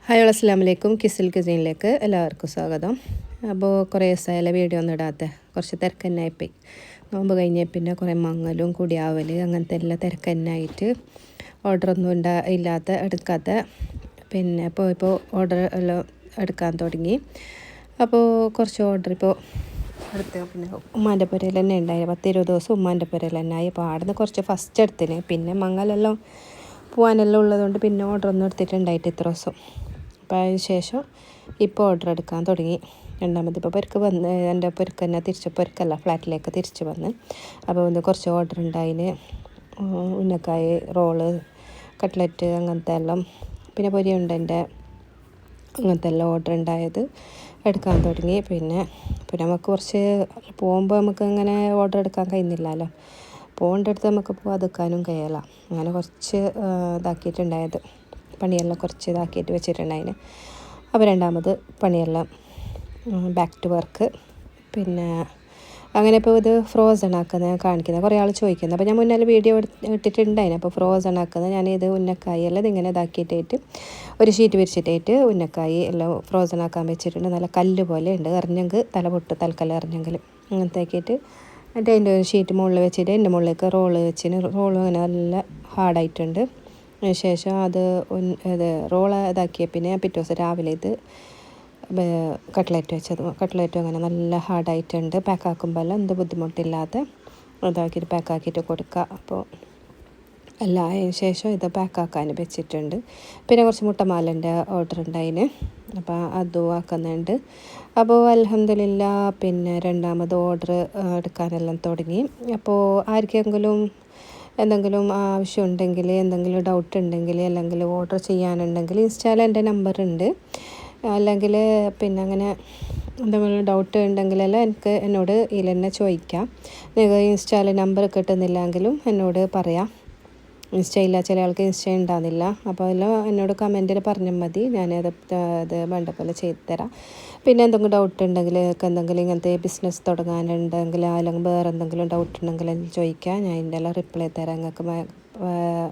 Hi അസ്സലാമു അലൈക്കും. കിസിൽ കുസീനിലേക്ക് എല്ലാവർക്കും സ്വാഗതം. അപ്പോൾ കുറേ ദിവസമായാലും വീഡിയോ ഒന്നും ഇടാത്ത കുറച്ച് തിരക്ക് തന്നെ ആയിപ്പോയി. നോമ്പ് കഴിഞ്ഞ പിന്നെ കുറേ മങ്ങലും കുടിയാവൽ അങ്ങനത്തെ എല്ലാം തിരക്ക് തന്നെ ആയിട്ട് ഓർഡറൊന്നും ഇല്ലാത്ത എടുക്കാത്ത പിന്നെ ഇപ്പോൾ ഓർഡർ എല്ലാം എടുക്കാൻ തുടങ്ങി. അപ്പോൾ കുറച്ച് ഓർഡർ ഇപ്പോൾ എടുത്ത് പിന്നെ ഉമ്മാൻ്റെ പുരയിൽ തന്നെ ഉണ്ടായി. 10-20 ദിവസം ഉമ്മാൻ്റെ പുരയിൽ തന്നെ ആയി. അപ്പോൾ അവിടെ നിന്ന് കുറച്ച് ഫസ്റ്റ് എടുത്തിന്. പിന്നെ മങ്ങലെല്ലാം പോകാനെല്ലാം ഉള്ളതുകൊണ്ട് പിന്നെ ഓർഡറൊന്നും എടുത്തിട്ടുണ്ടായിട്ട് ഇത്ര ദിവസം. അപ്പോൾ അതിന് ശേഷം ഇപ്പോൾ ഓർഡർ എടുക്കാൻ തുടങ്ങി. രണ്ടാമത് ഇപ്പോൾ പെരുക്ക് വന്ന് എൻ്റെ പെരുക്ക് തന്നെ പെരുക്കല്ല ഫ്ലാറ്റിലേക്ക് തിരിച്ച് വന്ന്. അപ്പോൾ ഒന്ന് കുറച്ച് ഓർഡർ ഉണ്ടായിന്. ഉന്നക്കായ്, റോള്, കട്ട്ലറ്റ് അങ്ങനത്തെ എല്ലാം പിന്നെ പൊരിയുണ്ട് എൻ്റെ അങ്ങനത്തെ എല്ലാം ഓർഡർ ഉണ്ടായത് എടുക്കാൻ തുടങ്ങി. പിന്നെ നമുക്ക് കുറച്ച് പോകുമ്പോൾ നമുക്ക് അങ്ങനെ ഓർഡർ എടുക്കാൻ കഴിയുന്നില്ലല്ലോ. പോകേണ്ട അടുത്ത് നമുക്ക് പോകാതെക്കാനും കഴിയില്ല. അങ്ങനെ കുറച്ച് ഇതാക്കിയിട്ടുണ്ടായത് പണിയെല്ലാം കുറച്ച് ഇതാക്കിയിട്ട് വെച്ചിട്ടുണ്ടായിന്. അപ്പോൾ രണ്ടാമത് പണിയെല്ലാം ബാക്ക് ടു വർക്ക്. പിന്നെ അങ്ങനെ ഇപ്പോൾ ഇത് ഫ്രോസൺ ആക്കുന്നത് കാണിക്കുന്നത് കുറേ ആൾ ചോദിക്കുന്നത്. അപ്പോൾ ഞാൻ മുന്നേ വീഡിയോ ഇട്ടിട്ടുണ്ടായിന്. അപ്പോൾ ഫ്രോസൺ ആക്കുന്നത് ഞാനിത് ഉന്നക്കായി എല്ലാം ഇങ്ങനെ ഇതാക്കിയിട്ടായിട്ട് ഒരു ഷീറ്റ് വിരിച്ചിട്ടായിട്ട് ഉന്നക്കായി എല്ലാം ഫ്രോസൺ ആക്കാൻ വെച്ചിട്ടുണ്ട്. നല്ല കല്ല് പോലെ ഉണ്ട്. എറിഞ്ഞെങ്കിൽ തല പൊട്ട് തൽക്കാലം എറിഞ്ഞെങ്കിൽ അങ്ങനത്തെ ആക്കിയിട്ട് എന്നിട്ട് അതിൻ്റെ ഒരു ഷീറ്റ് മുകളിൽ വെച്ചിട്ട് അതിൻ്റെ മുകളിലേക്ക് റോള് വെച്ചിന്. റോള് അങ്ങനെ നല്ല ഹാർഡായിട്ടുണ്ട്. ശേഷം അത് റോള് ഇതാക്കിയ പിന്നെ പിറ്റേ ദിവസം രാവിലെ ഇത് കട്ട്ലറ്റ് വെച്ചത്. കട്ട്ലറ്റും അങ്ങനെ നല്ല ഹാർഡായിട്ടുണ്ട്. പാക്കാക്കുമ്പോൾ എല്ലാം എന്ത് ബുദ്ധിമുട്ടില്ലാതെ ഇതാക്കിയിട്ട് പാക്കാക്കിയിട്ട് കൊടുക്കുക. അപ്പോൾ എല്ലാം അതിന് ശേഷം ഇത് പാക്കാക്കാൻ വെച്ചിട്ടുണ്ട്. പിന്നെ കുറച്ച് മുട്ടമാലൻ്റെ ഓർഡർ ഉണ്ടായിന്. അപ്പോൾ അതും ആക്കുന്നുണ്ട്. അപ്പോൾ അൽഹംദുലില്ലാ പിന്നെ രണ്ടാമത് ഓർഡർ എടുക്കാനെല്ലാം തുടങ്ങി. അപ്പോൾ ആർക്കെങ്കിലും എന്തെങ്കിലും ആവശ്യമുണ്ടെങ്കിൽ എന്തെങ്കിലും ഡൗട്ട് ഉണ്ടെങ്കിൽ അല്ലെങ്കിൽ ഓർഡർ ചെയ്യാനുണ്ടെങ്കിൽ ഇൻസ്റ്റായിൽ എൻ്റെ നമ്പറുണ്ട്. അല്ലെങ്കിൽ പിന്നെ അങ്ങനെ എന്തെങ്കിലും ഡൗട്ട് ഉണ്ടെങ്കിലെല്ലാം എന്നോട് ഇതിൽ തന്നെ ചോദിക്കാം. നിങ്ങൾക്ക് ഇൻസ്റ്റായിൽ നമ്പർ കിട്ടുന്നില്ലെങ്കിലും എന്നോട് പറയാം. ഇൻസ്റ്റ ഇല്ല, ചില ആൾക്ക് ഇൻസ്റ്റ ഉണ്ടാകുന്നില്ല. അപ്പോൾ എല്ലാം എന്നോട് കമൻറ്റിൽ പറഞ്ഞാൽ മതി. ഞാനത് വേണ്ട പോലെ ചെയ്തു തരാം. പിന്നെ എന്തെങ്കിലും ഡൗട്ട് ഉണ്ടെങ്കിൽ എന്തെങ്കിലും ഇങ്ങനത്തെ ബിസിനസ് തുടങ്ങാനുണ്ടെങ്കിൽ അല്ലെങ്കിൽ വേറെ എന്തെങ്കിലും ഡൗട്ട് ഉണ്ടെങ്കിൽ ചോദിക്കാം. ഞാൻ ഇതിൻ്റെ എല്ലാം റിപ്ലൈ തരാം.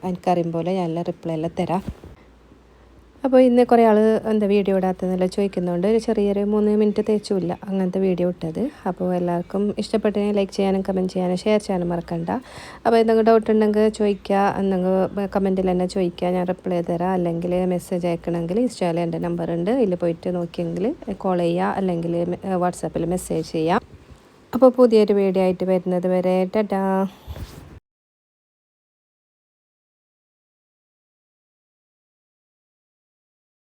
എനിക്കറിയും പോലെ ഞാൻ എല്ലാം റിപ്ലൈ എല്ലാം തരാം. അപ്പോൾ ഇന്ന് കുറേ ആൾ വീഡിയോ ഇടാത്തതെല്ലാം ചോദിക്കുന്നതുകൊണ്ട് ഒരു ചെറിയൊരു 3 മിനിറ്റ് തേച്ചുമില്ല അങ്ങനത്തെ വീഡിയോ ഇട്ടത്. അപ്പോൾ എല്ലാവർക്കും ഇഷ്ടപ്പെട്ടതിനെ ലൈക്ക് ചെയ്യാനും കമൻറ്റ് ചെയ്യാനും ഷെയർ ചെയ്യാനും മറക്കണ്ട. അപ്പോൾ എന്തെങ്കിലും ഡൗട്ട് ഉണ്ടെങ്കിൽ ചോദിക്കുക, എന്തെങ്കിലും കമൻറ്റിൽ തന്നെ ചോദിക്കുക, ഞാൻ റിപ്ലൈ തരാം. അല്ലെങ്കിൽ മെസ്സേജ് അയക്കണമെങ്കിൽ ഇൻസ്റ്റായിൽ എൻ്റെ നമ്പറുണ്ട്, ഇതിൽ പോയിട്ട് നോക്കിയെങ്കിൽ കോൾ ചെയ്യുക അല്ലെങ്കിൽ വാട്സാപ്പിൽ മെസ്സേജ് ചെയ്യാം. അപ്പോൾ പുതിയൊരു വീഡിയോ ആയിട്ട് വരുന്നത് വരെ ടാറ്റാ.